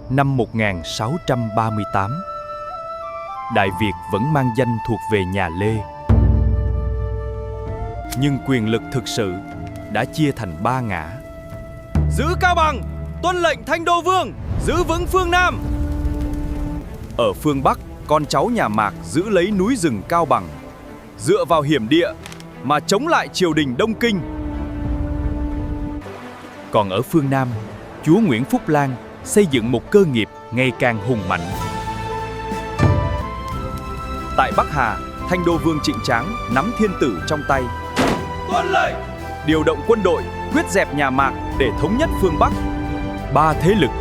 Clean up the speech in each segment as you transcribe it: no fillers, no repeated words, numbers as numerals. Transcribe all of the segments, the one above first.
Năm 1638, Đại Việt vẫn mang danh thuộc về nhà Lê. Nhưng quyền lực thực sự đã chia thành ba ngã. Giữ Cao Bằng, tuân lệnh Thanh Đô Vương, giữ vững phương Nam. Ở phương Bắc, con cháu nhà Mạc giữ lấy núi rừng Cao Bằng, dựa vào hiểm địa mà chống lại triều đình Đông Kinh. Còn ở phương Nam, chúa Nguyễn Phúc Lan xây dựng một cơ nghiệp ngày càng hùng mạnh. Tại Bắc Hà, Thanh Đô Vương Trịnh Tráng nắm thiên tử trong tay, Tuân lệnh, điều động quân đội quyết dẹp nhà Mạc để thống nhất phương Bắc. Ba thế lực,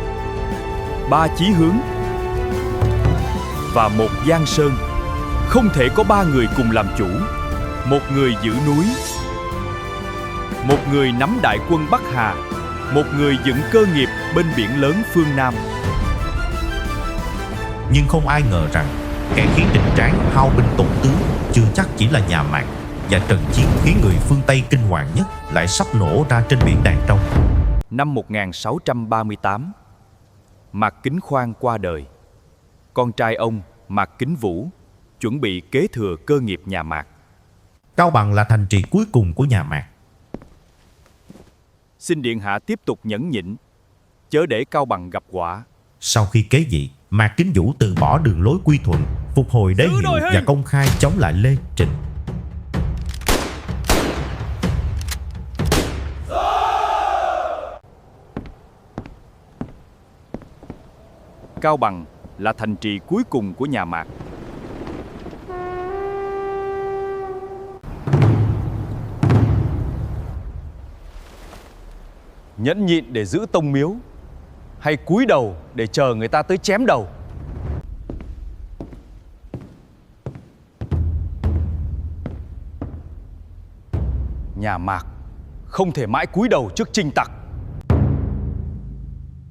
ba chí hướng và một Giang Sơn. Không thể có ba người cùng làm chủ. Một người giữ núi, một người nắm đại quân Bắc Hà, một người dựng cơ nghiệp bên biển lớn phương Nam. Nhưng không ai ngờ rằng kẻ khiến Trịnh Tráng hao binh tổn tướng chưa chắc chỉ là nhà Mạc, và trận chiến khiến người phương Tây kinh hoàng nhất lại sắp nổ ra trên biển Đàn Trong. Năm 1638, Mạc Kính Khoan qua đời. Con trai ông, Mạc Kính Vũ, chuẩn bị kế thừa cơ nghiệp nhà Mạc. Cao Bằng là thành trì cuối cùng của nhà Mạc. Xin điện hạ tiếp tục nhẫn nhịn, chớ để Cao Bằng gặp họa. Sau khi kế vị, Mạc Kính Vũ từ bỏ đường lối quy thuận, phục hồi đế hiệu và công khai chống lại Lê, Trịnh. Cao Bằng là thành trì cuối cùng của nhà Mạc. nhẫn nhịn để giữ tông miếu, hay cúi đầu để chờ người ta tới chém đầu? Nhà Mạc không thể mãi cúi đầu trước Trinh tặc.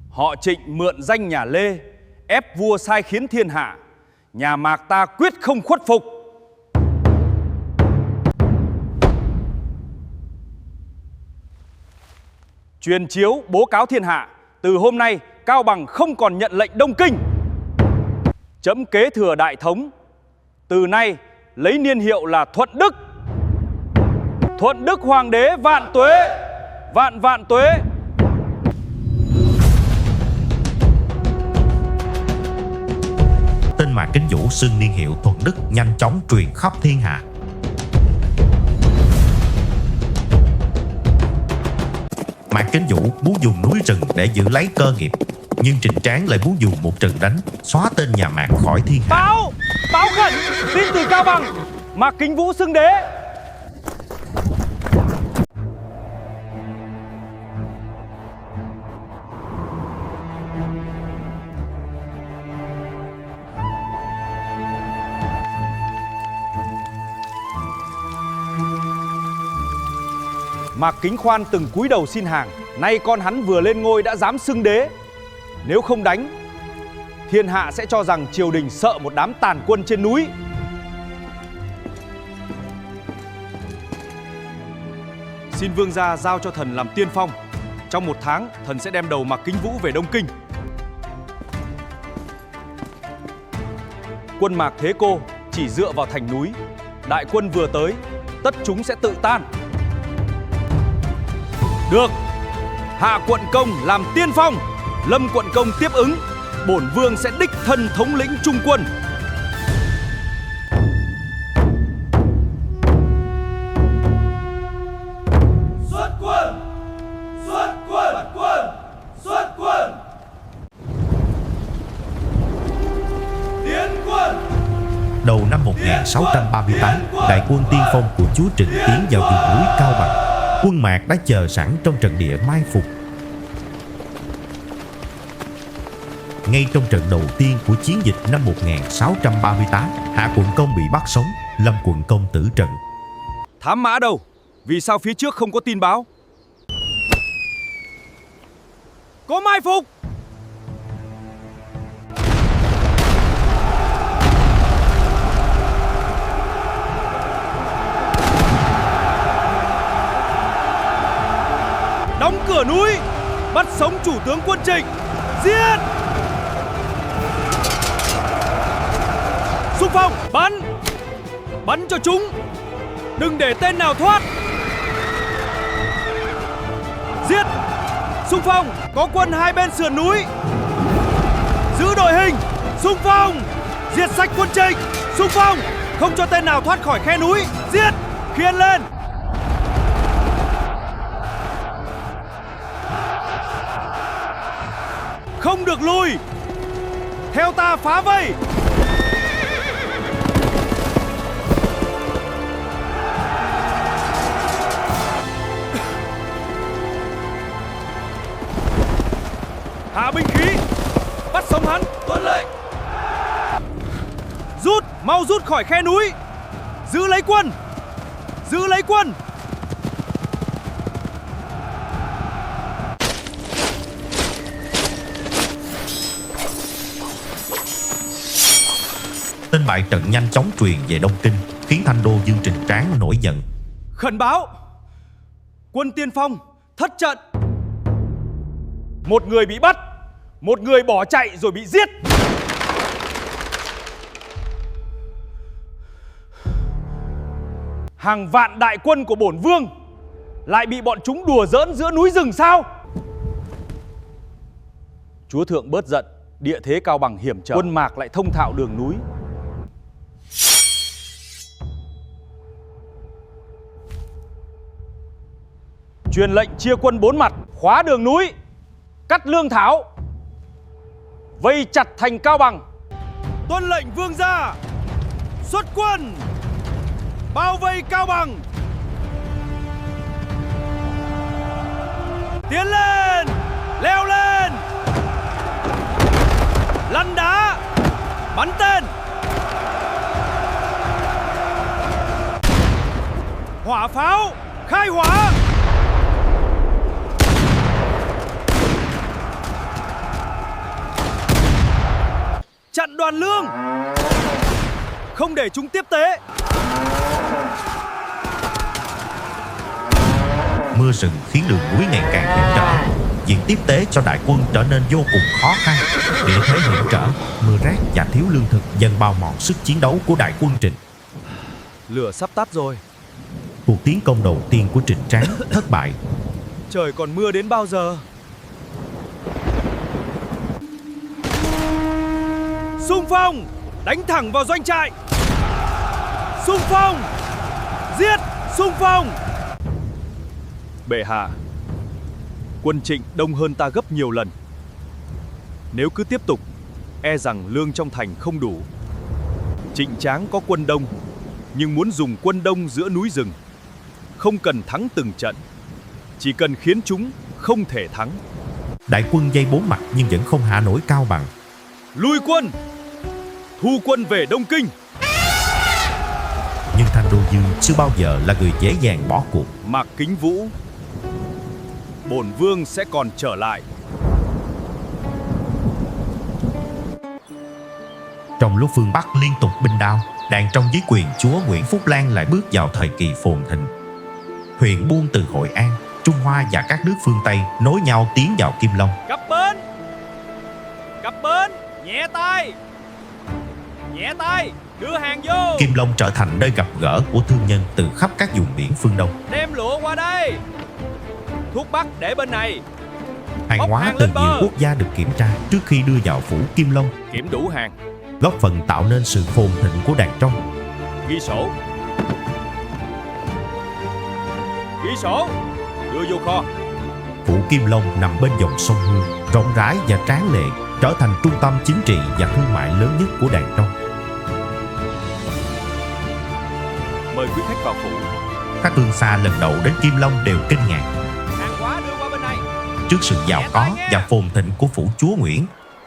Họ Trịnh mượn danh nhà Lê ép vua sai khiến thiên hạ. Nhà Mạc ta quyết không khuất phục. Truyền chiếu bố cáo thiên hạ, từ hôm nay Cao Bằng không còn nhận lệnh Đông Kinh. Chấm kế thừa đại thống, từ nay lấy niên hiệu là Thuận Đức. Thuận Đức Hoàng đế vạn tuế, vạn vạn tuế. Tên Mạc Kính Vũ xưng niên hiệu Thuận Đức nhanh chóng truyền khắp thiên hạ. Mạc Kính Vũ muốn dùng núi rừng để giữ lấy cơ nghiệp, nhưng Trịnh Tráng lại muốn dùng một trận đánh xóa tên nhà Mạc khỏi thiên hạ. Báo khẩn, tin từ Cao Bằng, Mạc Kính Vũ xưng đế. Mạc Kính Khoan từng cúi đầu xin hàng, nay con hắn vừa lên ngôi đã dám xưng đế. Nếu không đánh, thiên hạ sẽ cho rằng triều đình sợ một đám tàn quân trên núi. Xin vương gia giao cho thần làm tiên phong. Trong 1 tháng, thần sẽ đem đầu Mạc Kính Vũ về Đông Kinh. Quân Mạc Thế Cô chỉ dựa vào thành núi. Đại quân vừa tới, tất chúng sẽ tự tan. Được, Hạ quận công làm tiên phong, Lâm quận công tiếp ứng. Bổn vương sẽ đích thân thống lĩnh trung quân. Xuất quân, xuất quân, xuất quân, xuất quân. Tiến quân. Đầu năm 1638, đại quân tiên phong của chúa Trịnh tiến vào vùng núi Cao Bằng. Quân Mạc đã chờ sẵn trong trận địa mai phục. Ngay trong trận đầu tiên của chiến dịch năm 1638, Hạ quận công bị bắt sống, Lâm quận công tử trận. Thám mã đâu? Vì sao phía trước không có tin báo? Có mai phục! Đóng cửa núi, bắt sống chủ tướng quân Trịnh, giết! xung phong, bắn! Bắn cho chúng! Đừng để tên nào thoát! Giết! Xung phong! Có quân hai bên sườn núi! Giữ đội hình! Xung phong! Diệt sạch quân Trịnh! Xung phong! Không cho tên nào thoát khỏi khe núi! Giết! Khiên lên! Không được lùi! Theo ta phá vây! Hạ binh khí! Bắt sống hắn! Tuân lệnh! Rút! Mau rút khỏi khe núi! Giữ lấy quân! Giữ lấy quân! Tin bại trận nhanh chóng truyền về Đông Kinh, khiến Thanh đô Dương Trình Tráng nổi giận. Khẩn báo! Quân tiên phong thất trận! Một người bị bắt, một người bỏ chạy rồi bị giết. Hàng vạn đại quân của bổn vương lại bị bọn chúng đùa giỡn giữa núi rừng sao? Chúa thượng bớt giận, địa thế Cao Bằng hiểm trở, quân Mạc lại thông thạo đường núi. Truyền lệnh chia quân 4 mặt, khóa đường núi, cắt lương thảo, vây chặt thành Cao Bằng. Tuân lệnh vương gia, xuất quân, bao vây Cao Bằng. Tiến lên, leo lên, lăn đá, bắn tên, hỏa pháo, khai hỏa. Chặn đoàn lương, không để chúng tiếp tế. Mưa rừng khiến đường núi ngày càng hiểm trở, việc tiếp tế cho đại quân trở nên vô cùng khó khăn. Địa thế hiểm trở, mưa rét và thiếu lương thực dần bào mòn sức chiến đấu của đại quân Trịnh. Lửa sắp tắt rồi. Cuộc tiến công đầu tiên của Trịnh Tráng thất bại. Trời còn mưa đến bao giờ? Xung phong, đánh thẳng vào doanh trại. Xung phong, giết, xung phong. Bệ hạ, quân Trịnh đông hơn ta gấp nhiều lần. Nếu cứ tiếp tục, e rằng lương trong thành không đủ. Trịnh Tráng có quân đông, nhưng muốn dùng quân đông giữa núi rừng. Không cần thắng từng trận, chỉ cần khiến chúng không thể thắng. Đại quân dây 4 mặt nhưng vẫn không hạ nổi Cao Bằng. Lui quân, thu quân về Đông Kinh. Nhưng Thanh Đô Dương chưa bao giờ là người dễ dàng bỏ cuộc. Mạc Kính Vũ, bổn vương sẽ còn trở lại. Trong lúc phương Bắc liên tục binh đao, đàn trong dưới quyền chúa Nguyễn Phúc Lan lại bước vào thời kỳ phồn thịnh. Huyện buôn từ Hội An, Trung Hoa và các nước phương Tây nối nhau tiến vào Kim Long. Cặp bên, nhẹ tay, đưa hàng vô. Kim Long trở thành nơi gặp gỡ của thương nhân từ khắp các vùng biển phương Đông. Đem lụa qua đây, thuốc bắc để bên này. Hàng hóa từ nhiều quốc gia được kiểm tra trước khi đưa vào phủ Kim Long. Kiểm đủ hàng, góp phần tạo nên sự phồn thịnh của đàn trong. Ghi sổ, đưa vô kho. Phủ Kim Long nằm bên dòng sông Hương, rộng rãi và tráng lệ, trở thành trung tâm chính trị và thương mại lớn nhất của đàn trong. Mời quý khách vào phủ. Các thương xa lần đầu đến Kim Long đều kinh ngạc Hàng hóa đưa qua bên này. trước sự giàu có và phồn thịnh của phủ chúa Nguyễn.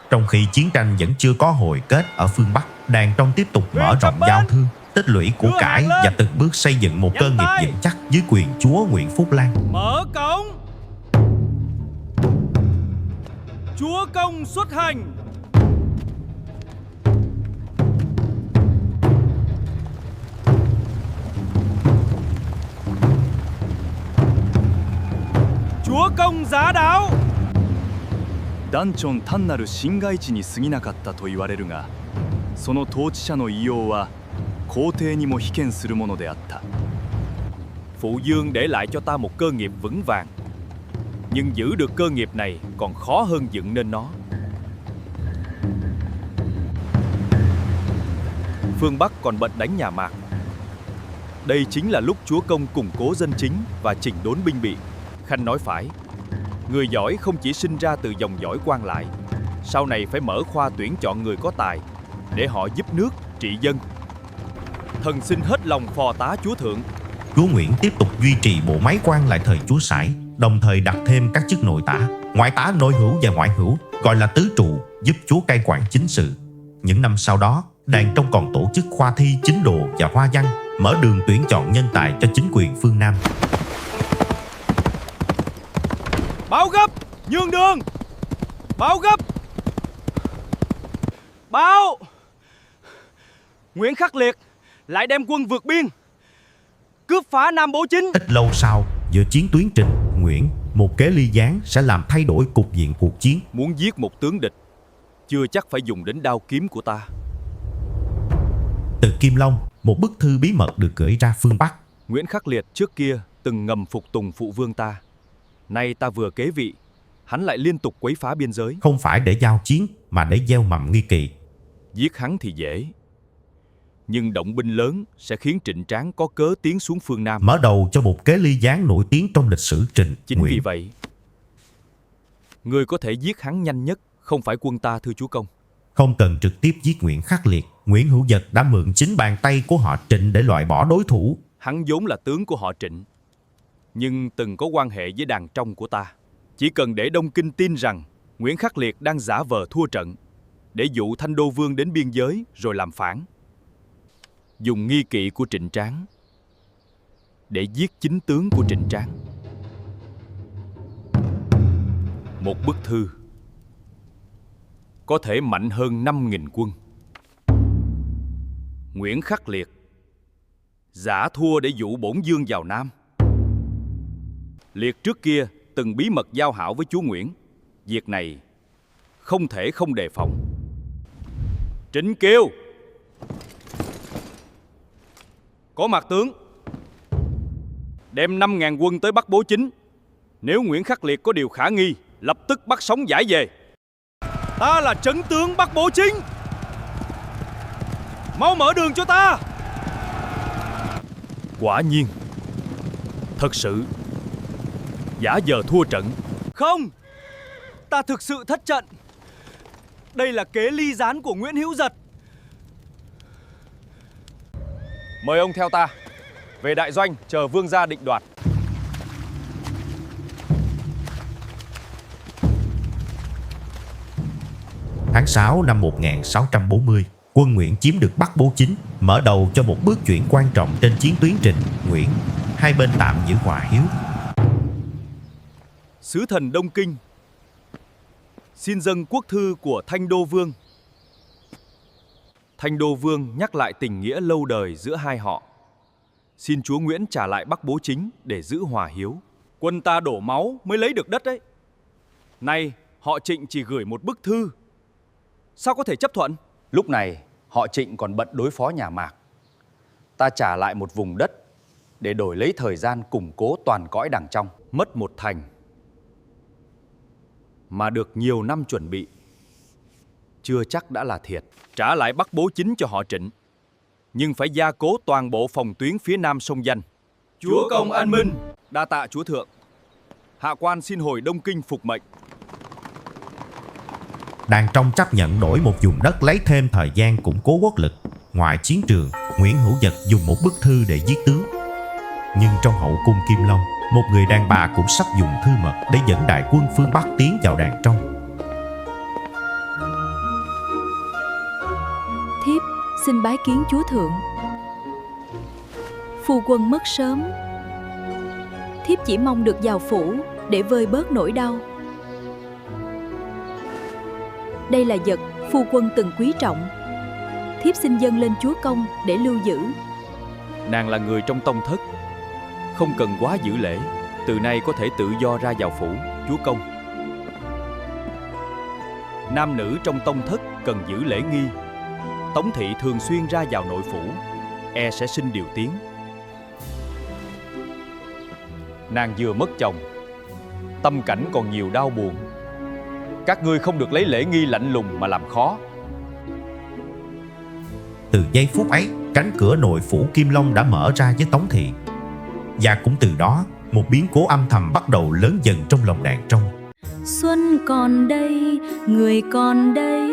Trong khi chiến tranh vẫn chưa có hồi kết ở phương Bắc, đàn trong tiếp tục mở rộng giao thương, tích lũy của cải và từng bước xây dựng một cơ nghiệp vững chắc dưới quyền chúa Nguyễn Phúc Lan. Mở cổng. Chúa công xuất hành. chúa công giá đáo. ダンチョン単なる市街地に過ぎなかったと言われるが、その統治者の威容は皇帝にも被験するものであった。Phụ Dương để lại cho ta một cơ nghiệp vững vàng, nhưng giữ được cơ nghiệp này còn khó hơn dựng nên nó. Phương Bắc còn bận đánh nhà Mạc. Đây chính là lúc chúa công củng cố dân chính và chỉnh đốn binh bị. Khanh nói phải, người giỏi không chỉ sinh ra từ dòng dõi quan lại, sau này phải mở khoa tuyển chọn người có tài để họ giúp nước, trị dân. Thần xin hết lòng phò tá chúa thượng. Chúa Nguyễn tiếp tục duy trì bộ máy quan lại thời chúa Sải, đồng thời đặt thêm các chức nội tả, ngoại tả nội hữu và ngoại hữu, gọi là tứ trụ, giúp chúa cai quản chính sự. Những năm sau đó, Đàn Trong còn tổ chức khoa thi chính độ và hoa văn, mở đường tuyển chọn nhân tài cho chính quyền phương Nam. Báo gấp, nhường đường. Báo gấp. Báo. Nguyễn Khắc Liệt lại đem quân vượt biên, cướp phá Nam Bố Chính. Ít lâu sau, giữa chiến tuyến Trịnh, Nguyễn, một kế ly gián sẽ làm thay đổi cục diện cuộc chiến. Muốn giết một tướng địch, chưa chắc phải dùng đến đao kiếm của ta. Từ Kim Long, một bức thư bí mật được gửi ra phương Bắc. Nguyễn Khắc Liệt trước kia từng ngầm phục tùng phụ vương ta. Nay ta vừa kế vị, hắn lại liên tục quấy phá biên giới. Không phải để giao chiến, mà để gieo mầm nghi kỵ. Giết hắn thì dễ, nhưng động binh lớn sẽ khiến Trịnh Tráng có cớ tiến xuống phương Nam, mở đầu cho một kế ly gián nổi tiếng trong lịch sử Trịnh, Chính Nguyễn. vì vậy, người có thể giết hắn nhanh nhất không phải quân ta, thưa chúa công. Không cần trực tiếp giết Nguyễn Khắc Liệt, Nguyễn Hữu Dật đã mượn chính bàn tay của họ Trịnh để loại bỏ đối thủ. Hắn vốn là tướng của họ Trịnh, nhưng từng có quan hệ với đàn trong của ta. Chỉ cần để Đông Kinh tin rằng Nguyễn Khắc Liệt đang giả vờ thua trận để dụ Thanh Đô Vương đến biên giới rồi làm phản, dùng nghi kỵ của Trịnh Tráng để giết chính tướng của Trịnh Tráng. Một bức thư có thể mạnh hơn 5.000 quân. Nguyễn Khắc Liệt giả thua để dụ Bổn Vương vào Nam. Liệt trước kia từng bí mật giao hảo với chúa Nguyễn. Việc này không thể không đề phòng. Trịnh Kiều, có mặt tướng. Đem 5.000 quân tới Bắc Bố Chính. Nếu Nguyễn Khắc Liệt có điều khả nghi, lập tức bắt sống giải về. Ta là trấn tướng Bắc Bố Chính. Mau mở đường cho ta. Quả nhiên, thật sự giả vờ thua trận. Không, ta thực sự thất trận. Đây là kế ly gián của Nguyễn Hữu Dật. Mời ông theo ta về đại doanh chờ vương gia định đoạt. Tháng 6 năm 1640, quân Nguyễn chiếm được Bắc Bố Chính, mở đầu cho một bước chuyển quan trọng trên chiến tuyến Trịnh, Nguyễn. Hai bên tạm giữ hòa hiếu. Sứ thần Đông Kinh xin dâng quốc thư của Thanh Đô Vương. Thanh Đô Vương nhắc lại tình nghĩa lâu đời giữa hai họ. Xin chúa Nguyễn trả lại Bắc Bố Chính để giữ hòa hiếu. Quân ta đổ máu mới lấy được đất đấy. Nay họ Trịnh chỉ gửi một bức thư, sao có thể chấp thuận? Lúc này họ Trịnh còn bận đối phó nhà Mạc. Ta trả lại một vùng đất để đổi lấy thời gian củng cố toàn cõi Đàng Trong. Mất một thành mà được nhiều năm chuẩn bị, chưa chắc đã là thiệt. Trả lại Bắc Bố Chính cho họ Trịnh, nhưng phải gia cố toàn bộ phòng tuyến phía nam sông Danh. Chúa công an minh. Đa tạ chúa thượng. Hạ quan xin hồi Đông Kinh phục mệnh. Đàn Trong chấp nhận đổi một vùng đất lấy thêm thời gian củng cố quốc lực. Ngoài chiến trường, Nguyễn Hữu Dật dùng một bức thư để giết tướng. Nhưng trong hậu cung Kim Long, một người đàn bà cũng sắp dùng thư mật để dẫn đại quân phương Bắc tiến vào Đàn Trong. Thiếp xin bái kiến chúa thượng. Phu quân mất sớm, thiếp chỉ mong được vào phủ để vơi bớt nỗi đau. Đây là vật phu quân từng quý trọng, thiếp xin dâng lên chúa công để lưu giữ. Nàng là người trong tông thất, không cần quá giữ lễ. Từ nay có thể tự do ra vào phủ, chúa công. Nam nữ trong tông thất cần giữ lễ nghi, Tống thị thường xuyên ra vào nội phủ, e sẽ sinh điều tiếng. Nàng vừa mất chồng, tâm cảnh còn nhiều đau buồn. Các ngươi không được lấy lễ nghi lạnh lùng mà làm khó. Từ giây phút ấy, cánh cửa nội phủ Kim Long đã mở ra với Tống thị. Và cũng từ đó, một biến cố âm thầm bắt đầu lớn dần trong lòng đàn trong. Xuân còn đây, người còn đây,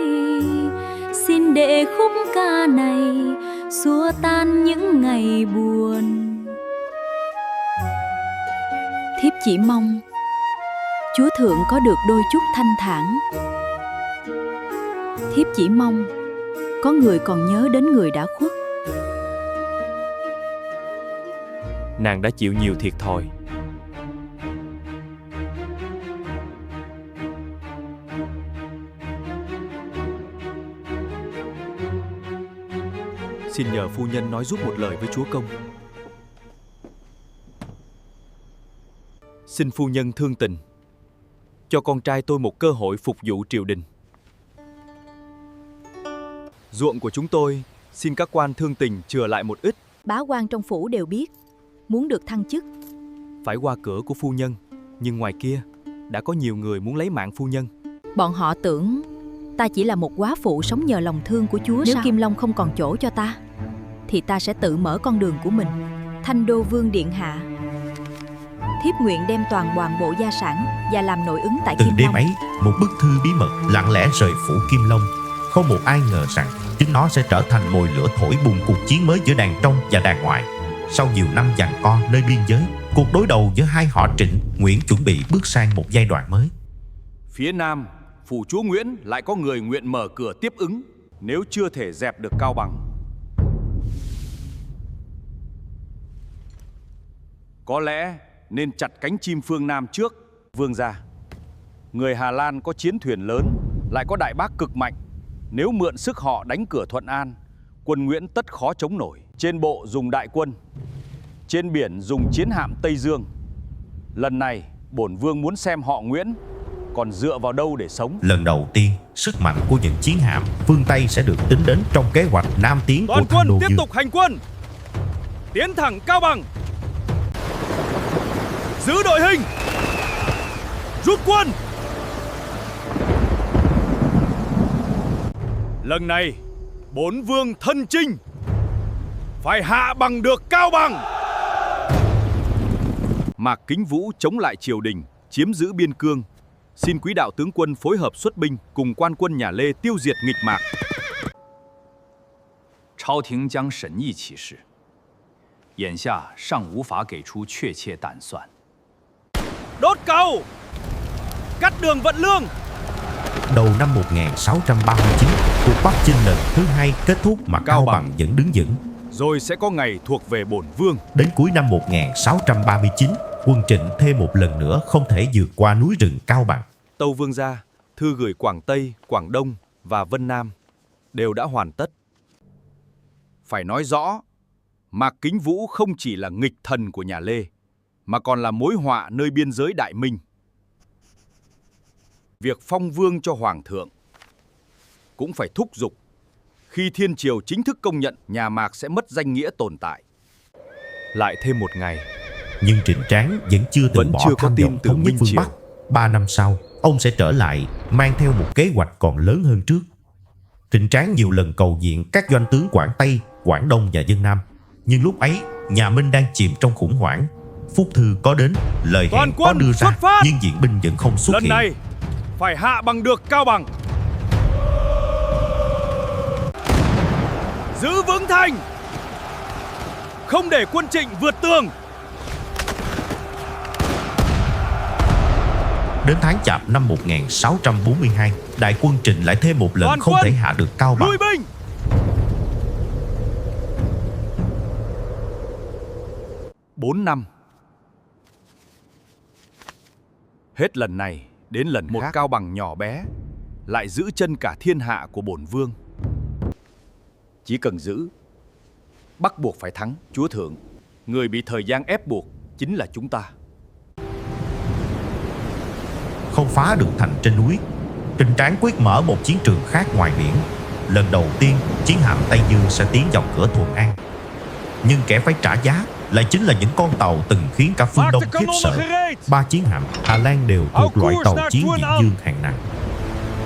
xin để khúc ca này xua tan những ngày buồn. Thiếp chỉ mong Chúa Thượng có được đôi chút thanh thản. Thiếp chỉ mong có người còn nhớ đến người đã khuất. Nàng đã chịu nhiều thiệt thòi. Xin nhờ phu nhân nói giúp một lời với chúa công. Xin phu nhân thương tình, cho con trai tôi một cơ hội phục vụ triều đình. Ruộng của chúng tôi, xin các quan thương tình chừa lại một ít. Bá quan trong phủ đều biết, muốn được thăng chức Phải qua cửa của phu nhân, nhưng ngoài kia đã có nhiều người muốn lấy mạng phu nhân. bọn họ tưởng ta chỉ là một góa phụ sống nhờ lòng thương của Chúa. Nếu Kim Long không còn chỗ cho ta, thì ta sẽ tự mở con đường của mình. Thanh Đô Vương điện hạ, thiếp nguyện đem toàn bộ gia sản và làm nội ứng tại Từ Kim đêm Long. ấy, một bức thư bí mật lặng lẽ rời phủ Kim Long. Không một ai ngờ rằng chính nó sẽ trở thành mồi lửa thổi bùng cuộc chiến mới giữa đàn trong và đàn ngoại. Sau nhiều năm giằng co nơi biên giới, cuộc đối đầu giữa hai họ Trịnh, Nguyễn chuẩn bị bước sang một giai đoạn mới. Phía Nam, phủ chúa Nguyễn lại có người nguyện mở cửa tiếp ứng nếu chưa thể dẹp được Cao Bằng. Có lẽ nên chặt cánh chim phương Nam trước. Vương gia, người Hà Lan có chiến thuyền lớn, lại có đại bác cực mạnh. Nếu mượn sức họ đánh cửa Thuận An, quân Nguyễn tất khó chống nổi. Trên bộ dùng đại quân, trên biển dùng chiến hạm Tây Dương. Lần này, bổn vương muốn xem họ Nguyễn còn dựa vào đâu để sống. Lần đầu tiên, sức mạnh của những chiến hạm phương Tây sẽ được tính đến trong kế hoạch Nam tiến của Toàn Thanh Đô quân tiếp Dương. tục hành quân, tiến thẳng Cao Bằng. Giữ đội hình, rút quân. Lần này, bốn vương thân chinh, phải hạ bằng được Cao Bằng. Mạc Kính Vũ chống lại triều đình, chiếm giữ biên cương. Xin quý đạo tướng quân phối hợp xuất binh cùng quan quân nhà Lê tiêu diệt nghịch Mạc. 朝廷将审议其事，眼下尚无法给出确切打算。 Đốt cầu, cắt đường vận lương. Đầu năm 1639, cuộc Bắc chinh lần thứ hai kết thúc mà Cao Bằng vẫn đứng vững. Rồi sẽ có ngày thuộc về bổn vương. Đến cuối năm 1639, quân Trịnh thêm một lần nữa không thể vượt qua núi rừng Cao Bằng. Tâu vương gia, thư gửi Quảng Tây, Quảng Đông và Vân Nam đều đã hoàn tất. Phải nói rõ, Mạc Kính Vũ không chỉ là nghịch thần của nhà Lê, mà còn là mối họa nơi biên giới Đại Minh. Việc phong vương cho Hoàng thượng cũng phải thúc giục. Khi Thiên Triều chính thức công nhận, nhà Mạc sẽ mất danh nghĩa tồn tại. Lại thêm một ngày, Nhưng Trịnh Tráng vẫn chưa từ Vẫn bỏ chưa có tham tin vọng từ thống nhất Minh phương Triều. Bắc. 3 năm sau, ông sẽ trở lại mang theo một kế hoạch còn lớn hơn trước. Trịnh Tráng nhiều lần cầu viện các doanh tướng Quảng Tây, Quảng Đông và Vân Nam. Nhưng lúc ấy, nhà Minh đang chìm trong khủng hoảng. Phúc thư có đến, lời Toàn hẹn có quân đưa ra, xuất phát! nhưng viện binh vẫn không xuất Lần hiện. này, phải hạ bằng được Cao Bằng. Giữ vững thành, không để quân Trịnh vượt tường. Đến tháng Chạp năm 1642, đại quân Trịnh lại thêm một lần Toàn không quân! thể hạ được Cao Bằng. Lui binh. 4 năm. Hết lần này đến lần khác, một Cao Bằng nhỏ bé lại giữ chân cả thiên hạ của bổn vương. Chỉ cần giữ, bắt buộc phải thắng. Chúa thượng, người bị thời gian ép buộc chính là chúng ta. Không phá được thành trên núi, Trịnh Tráng quyết mở một chiến trường khác ngoài biển. lần đầu tiên chiến hạm Tây Dương sẽ tiến vào cửa Thuận An. Nhưng kẻ phải trả giá lại chính là những con tàu từng khiến cả phương Đông khiếp sợ. 3 chiến hạm Hà Lan đều thuộc loại tàu chiến diện dương hạng nặng.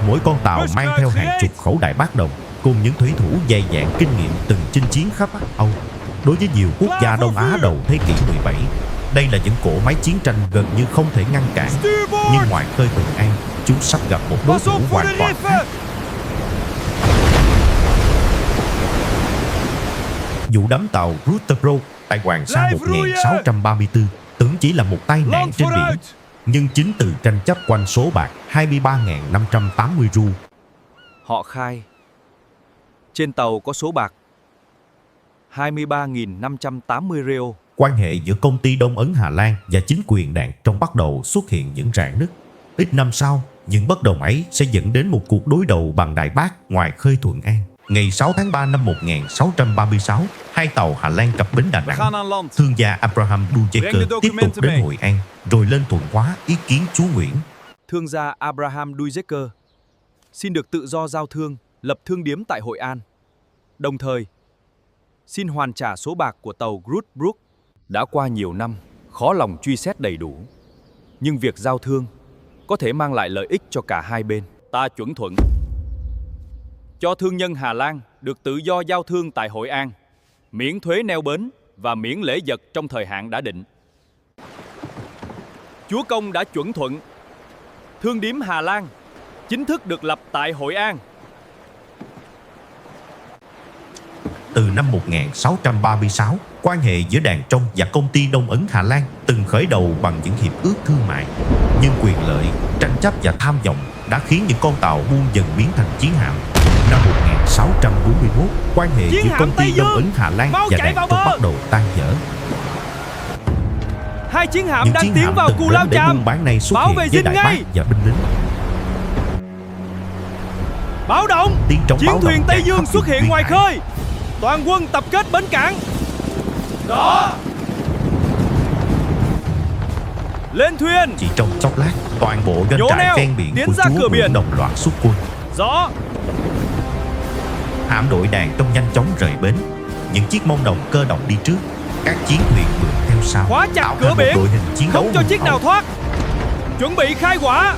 Mỗi con tàu mang theo hàng chục khẩu đại bác đồng cùng những thủy thủ dày dạn kinh nghiệm từng chinh chiến khắp Bắc Âu. Đối với nhiều quốc gia Đông Á đầu thế kỷ 17, đây là những cỗ máy chiến tranh gần như không thể ngăn cản. Nhưng ngoài khơi Thuận An, chúng sắp gặp một đối thủ hoàn toàn khác. Vụ đắm tàu Rutherford tại Hoàng Sa 1634 tưởng chỉ là một tai nạn trên biển, nhưng chính từ tranh chấp quanh số bạc 23.580 ru. Họ khai trên tàu có số bạc 23.580 reo. Quan hệ giữa công ty Đông Ấn Hà Lan và chính quyền Đàn Trong bắt đầu xuất hiện những rạn nứt. Ít năm sau, những bất đồng ấy sẽ dẫn đến một cuộc đối đầu bằng Đại Bác ngoài khơi Thuận An. Ngày 6 tháng 3 năm 1636, 2 tàu Hà Lan cập bến Đà Nẵng. Thương gia Abraham Dujeker tiếp tục đến Hội An, rồi lên Thuận Hóa ý kiến chúa Nguyễn. Thương gia Abraham Dujeker xin được tự do giao thương, lập thương điếm tại Hội An. Đồng thời, xin hoàn trả số bạc của tàu Grootbroek. Đã qua nhiều năm, khó lòng truy xét đầy đủ. Nhưng việc giao thương có thể mang lại lợi ích cho cả hai bên. Ta chuẩn thuận cho thương nhân Hà Lan được tự do giao thương tại Hội An, miễn thuế neo bến và miễn lễ vật trong thời hạn đã định. Chúa công đã chuẩn thuận thương điếm Hà Lan chính thức được lập tại Hội An. Từ năm 1636, quan hệ giữa Đàn Trong và công ty Đông Ấn Hà Lan từng khởi đầu bằng những hiệp ước thương mại. Nhưng quyền lợi, tranh chấp và tham vọng đã khiến những con tàu buôn dần biến thành chiến hạm. Năm 1641, quan hệ giữa công ty Đông Ấn Hà Lan và Đàn Trong bắt đầu tan vỡ. Hai chiến hạm Những đang chiến tiến hạm vào từng Cù đến Lao để Chàm. buôn bán này xuất Bảo hiện vệ với dinh đại ngay. bác và binh lính. Báo động! Tiếng trống Chiến báo thuyền động Tây vang Dương khắp xuất hiện duyên ngoài hải. khơi. Toàn quân tập kết bến cảng. Đó! Lên thuyền! Chỉ trong chốc lát, toàn bộ doanh Nhổ trại neo, ven biển tiến của ra chúa cửa Nguyễn biển. đồng loạt xuất quân. Rõ! Hạm đội Đàn Trong nhanh chóng rời bến. Những chiếc mông đồng cơ động đi trước, các chiến thuyền mượn theo sau, Khóa chặt tạo cửa thành một biển, đội hình chiến đấu không cho hùng chiếc nào hậu. thoát. Chuẩn bị khai hỏa.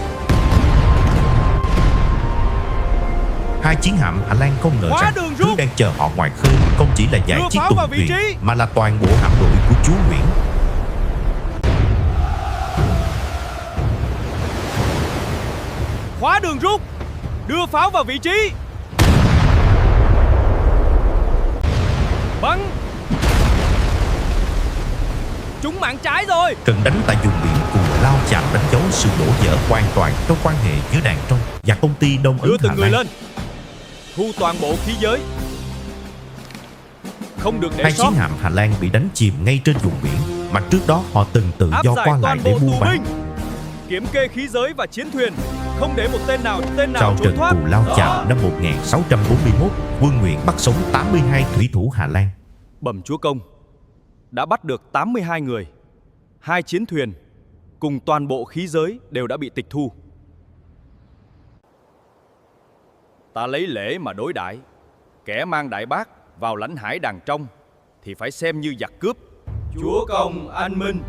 Hai chiến hạm Hà Lan không ngờ Khóa rằng đường thứ rút. đang chờ họ ngoài khơi không chỉ là vài Đưa chiếc pháo vào tuần vị thuyền, trí. mà là toàn bộ hạm đội của chúa Nguyễn. Khóa đường rút. Đưa pháo vào vị trí. Bắn. Trúng mạn trái rồi. Trận đánh tại vùng biển Cù Lao Chàm đánh dấu sự đổ vỡ hoàn toàn trong quan hệ giữa Đàn Trong và công ty Đông Ấn Đưa Hà từng người Lan. lên. Thu toàn bộ khí giới. Không được để Hai sót. chiến hạm Hà Lan bị đánh chìm ngay trên vùng biển mà trước đó họ từng tự Áp do giải qua lại toàn để bộ buôn tù bán. binh. Kiểm kê khí giới và chiến thuyền. Không để một tên nào Sau trốn trận thoát. Cù Lao Đó. Chàm năm 1641, quân Nguyễn bắt sống 82 thủy thủ Hà Lan. Bẩm chúa công, đã bắt được 82 người. 2 chiến thuyền cùng toàn bộ khí giới đều đã bị tịch thu. Ta lấy lễ mà đối đãi. Kẻ mang Đại Bác vào lãnh hải Đàn Trong thì phải xem như giặc cướp. Chúa công anh minh.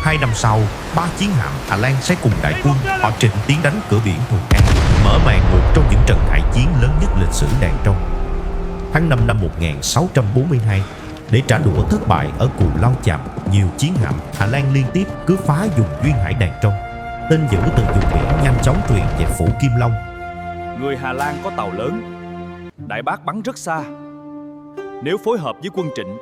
2 năm sau, 3 chiến hạm Hà Lan sẽ cùng đại quân họ trịnh tiến đánh cửa biển Thuận An, mở màn một trong những trận hải chiến lớn nhất lịch sử Đàn Trong. Tháng 5 năm 1642, để trả đũa thất bại ở Cù Lao Chàm, nhiều chiến hạm Hà Lan liên tiếp cướp phá vùng duyên hải Đàn Trong. Tên giữ từ vùng biển nhanh chóng truyền về phủ Kim Long. Người Hà Lan có tàu lớn, Đại Bác bắn rất xa. Nếu phối hợp với quân Trịnh,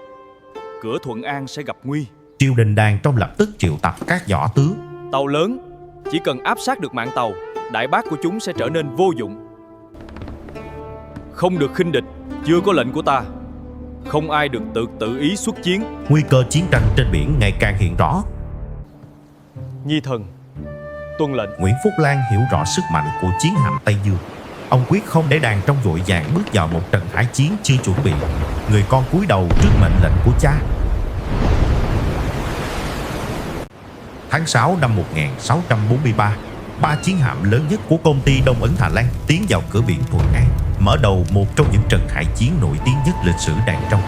cửa Thuận An sẽ gặp nguy. Triều đình Đàn Trong lập tức triệu tập các võ tướng. Tàu lớn chỉ cần áp sát được mạn tàu, Đại Bác của chúng sẽ trở nên vô dụng. Không được khinh địch, chưa có lệnh của ta. Không ai được tự ý xuất chiến. Nguy cơ chiến tranh trên biển ngày càng hiện rõ. Nhi thần, tuân lệnh. Nguyễn Phúc Lan hiểu rõ sức mạnh của chiến hạm Tây Dương. Ông quyết không để Đàn Trong vội vàng bước vào một trận hải chiến chưa chuẩn bị. Người con cúi đầu trước mệnh lệnh của cha. Tháng 6 năm 1643, 3 chiến hạm lớn nhất của công ty Đông Ấn Hà Lan tiến vào cửa biển Thuận An. mở đầu một trong những trận hải chiến nổi tiếng nhất lịch sử Đàn Trong.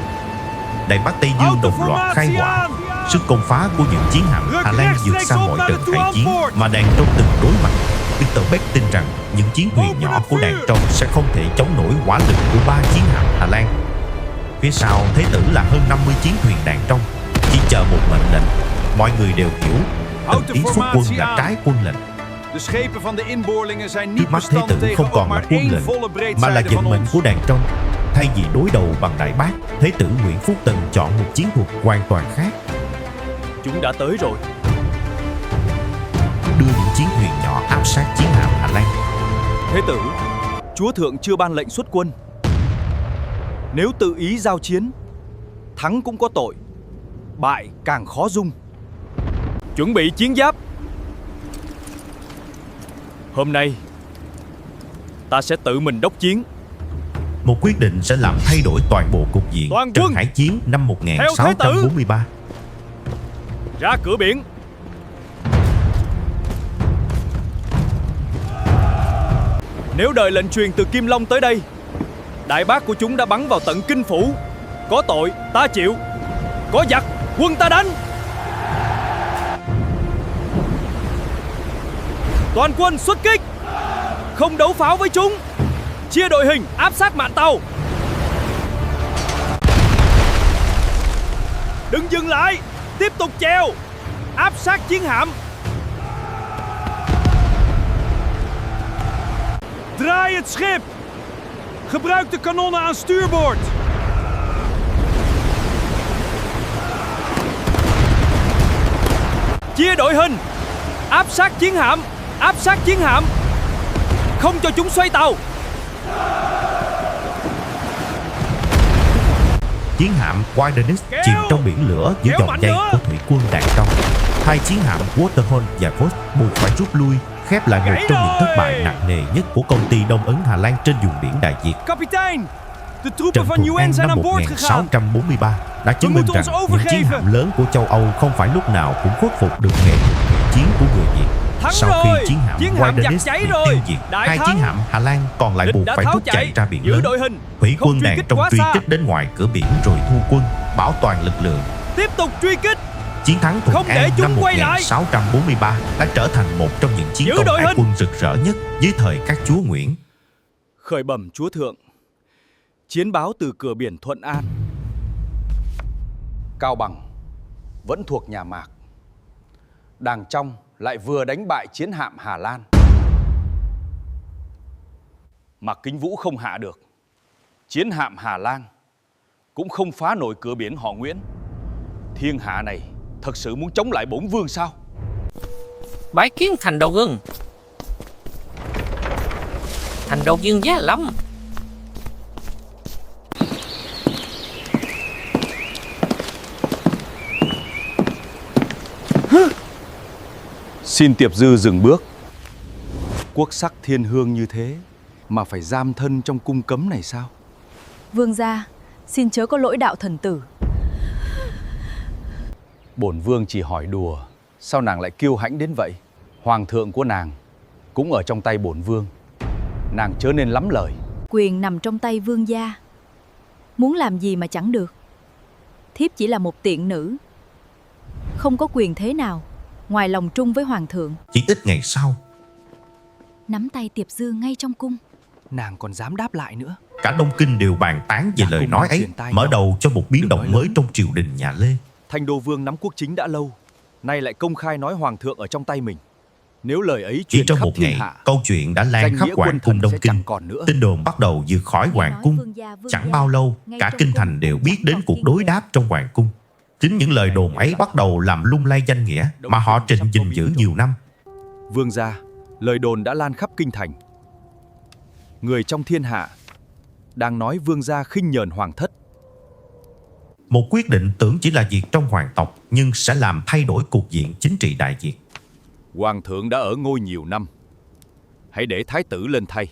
Đài Bắc Tây Dương đồng loạt khai hỏa. Sức công phá của những chiến hạm Hà Lan vượt xa mọi trận hải chiến mà Đàn Trong từng đối mặt. Victor Beck tin rằng những chiến thuyền nhỏ của Đàn Trong sẽ không thể chống nổi hỏa lực của 3 chiến hạm Hà Lan. Phía sau Thế tử là hơn 50 chiến thuyền Đàn Trong, chỉ chờ một mệnh lệnh. Mọi người đều hiểu từng tiếng xuất quân là trái quân lệnh. Trước mắt Thế tử không còn là quân lệnh mà là vận mệnh của Đàn Trong. Thay vì đối đầu bằng Đại Bác, Thế tử Nguyễn Phúc Tần chọn một chiến thuật hoàn toàn khác. Chúng đã tới rồi. Đưa những chiến thuyền nhỏ áp sát chiến hạm Hà Lan. Thế tử, chúa thượng chưa ban lệnh xuất quân. Nếu tự ý giao chiến, thắng cũng có tội, bại càng khó dung. Chuẩn bị chiến giáp. Hôm nay ta sẽ tự mình đốc chiến. Một quyết định sẽ làm thay đổi toàn bộ cục diện trận hải chiến năm 1643. Ra cửa biển. Nếu đợi lệnh truyền từ Kim Long tới đây, Đại Bác của chúng đã bắn vào tận Kinh Phủ. Có tội ta chịu, có giặc quân ta đánh. Toàn quân xuất kích, không đấu pháo với chúng. Chia đội hình áp sát mạn tàu. Đừng dừng lại, tiếp tục chèo, áp sát chiến hạm. Draai het schip. Gebruik de kanonnen aan stuurboord. Chia đội hình, áp sát chiến hạm, áp sát chiến hạm. Không cho chúng xoay tàu. Chiến hạm Wilderness chìm trong biển lửa giữa dòng dây của thủy quân Đàn Trong. Hai chiến hạm Waterhorn và Voss buộc phải rút lui, khép lại một trong những thất bại nặng nề nhất của công ty Đông Ấn Hà Lan trên vùng biển Đại Việt. Trận Thuận An năm 1643 đã chứng minh rằng những chiến hạm lớn của châu Âu không phải lúc nào cũng khuất phục được nghệ thuật chiến của người Việt. Sau khi chiến hạm Wilderness bị tiêu diệt, hai chiến hạm Hà Lan còn lại buộc phải rút chạy ra biển lớn. Thủy quân Đàn Trong truy kích đến ngoài cửa biển rồi thu quân, bảo toàn lực lượng. Tiếp tục truy kích. Chiến thắng Thuận An năm 1643 đã trở thành một trong những chiến công hải quân rực rỡ nhất dưới thời các chúa Nguyễn. Khởi bẩm chúa thượng, chiến báo từ cửa biển Thuận An. Cao Bằng vẫn thuộc nhà Mạc. Đàng Trong lại vừa đánh bại chiến hạm Hà Lan. Mạc Kính Vũ không hạ được, chiến hạm Hà Lan cũng không phá nổi cửa biển họ Nguyễn. Thiên hạ này thật sự muốn chống lại bổn vương sao? Bái kiến Thành Đầu Vương. Thành Đầu Vương giá lắm. Xin Tiệp Dư dừng bước. Quốc sắc thiên hương như thế mà phải giam thân trong cung cấm này sao? Vương gia, xin chớ có lỗi đạo thần tử. Bổn vương chỉ hỏi đùa, sao nàng lại kiêu hãnh đến vậy? Hoàng thượng của nàng cũng ở trong tay bổn vương, nàng chớ nên lắm lời. Quyền nằm trong tay vương gia, muốn làm gì mà chẳng được. Thiếp chỉ là một tiện nữ, không có quyền thế nào ngoài lòng trung với hoàng thượng. Chỉ ít ngày sau, nắm tay Tiệp Dư ngay trong cung. Nàng còn dám đáp lại nữa. cả Đông Kinh đều bàn tán về lời nói ấy, mở đầu cho một biến động mới trong triều đình nhà Lê. Thanh Đô Vương nắm quốc chính đã lâu, nay lại công khai nói hoàng thượng ở trong tay mình. Nếu lời ấy Chỉ truyền trong khắp một thiên ngày, hạ, câu chuyện đã lan danh khắp nghĩa hoàng quân cung thần Đông sẽ Kinh. chẳng còn nữa. Tin đồn bắt đầu vượt khỏi hoàng cung. Chẳng bao lâu, cả kinh thành đều biết đến cuộc đối đáp trong hoàng cung. Chính những lời đồn ấy bắt đầu làm lung lay danh nghĩa mà họ trình gìn giữ nhiều năm. Vương gia, lời đồn đã lan khắp kinh thành. Người trong thiên hạ đang nói vương gia khinh nhờn hoàng thất. Một quyết định tưởng chỉ là việc trong hoàng tộc nhưng sẽ làm thay đổi cục diện chính trị Đại Việt. Hoàng thượng đã ở ngôi nhiều năm, hãy để thái tử lên thay.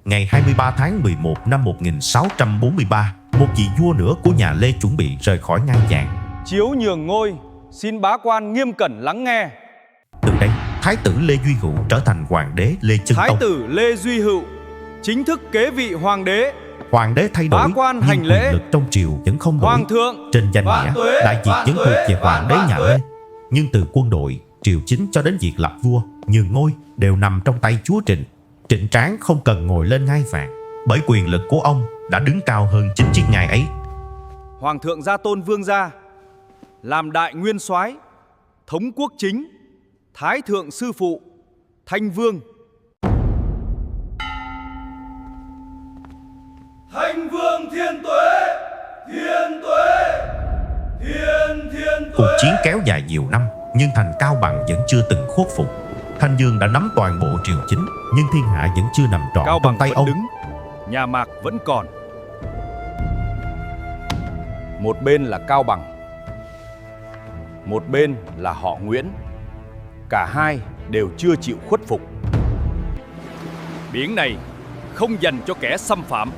Ngày 23 tháng 11 năm 1643, một vị vua nữa của nhà Lê chuẩn bị rời khỏi ngai vàng. Chiếu nhường ngôi, xin bá quan nghiêm cẩn lắng nghe. Từ đây, Thái tử Lê Duy Hữu trở thành hoàng đế Lê Chân Thái Tông. tử Lê Duy Hữu chính thức kế vị hoàng đế. Hoàng đế thay đổi Bá quan nhưng hành lễ. quyền lực trong triều vẫn không đổi. Hoàng thượng, Trên danh nghĩa, đại việt vẫn thuộc về hoàng đế nhà Lê. Nhưng từ quân đội, triều chính cho đến việc lập vua, nhường ngôi đều nằm trong tay chúa Trịnh. Trịnh Tráng không cần ngồi lên ngai vàng, bởi quyền lực của ông đã đứng cao hơn chính chiếc ngai ấy. Hoàng thượng gia tôn vương gia, làm đại nguyên soái, thống quốc chính, thái thượng sư phụ, thanh vương. Thanh vương thiên tuế, thiên tuế, thiên Cuộc tuế. chiến kéo dài nhiều năm, nhưng thành Cao Bằng vẫn chưa từng khuất phục. Thanh Dương đã nắm toàn bộ triều chính, nhưng thiên hạ vẫn chưa nằm trọn Cao trong Bằng tay vẫn ông. đứng, nhà Mạc vẫn còn. Một bên là Cao Bằng, một bên là họ Nguyễn. Cả hai đều chưa chịu khuất phục. Biển này không dành cho kẻ xâm phạm.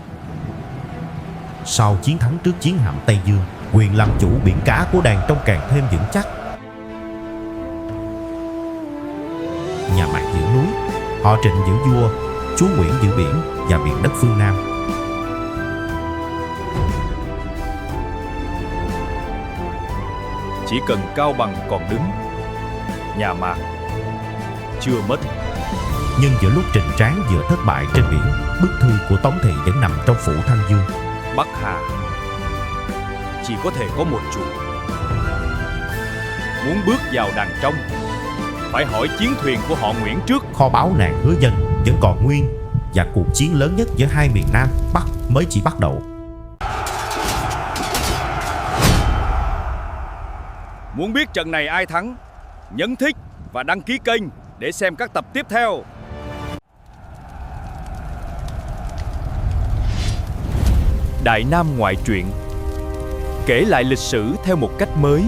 Sau chiến thắng trước chiến hạm Tây Dương, quyền làm chủ biển cả của Đàn Trong càng thêm vững chắc. Nhà Mạc giữ núi, họ Trịnh giữ vua, chúa Nguyễn giữ biển và miền đất phương Nam. Chỉ cần Cao Bằng còn đứng, nhà Mạc chưa mất. Nhưng giữa lúc Trịnh Tráng vừa thất bại trên biển, bức thư của Tống Thị vẫn nằm trong phủ Thanh Dương. Bắc Hà chỉ có thể có một chủ. Muốn bước vào Đàn Trong, phải hỏi chiến thuyền của họ Nguyễn trước. Kho báu nàng Hứa Dân vẫn còn nguyên, và cuộc chiến lớn nhất giữa hai miền Nam, Bắc mới chỉ bắt đầu. Muốn biết trận này ai thắng, nhấn thích và đăng ký kênh để xem các tập tiếp theo. Đại Nam ngoại truyện, kể lại lịch sử theo một cách mới.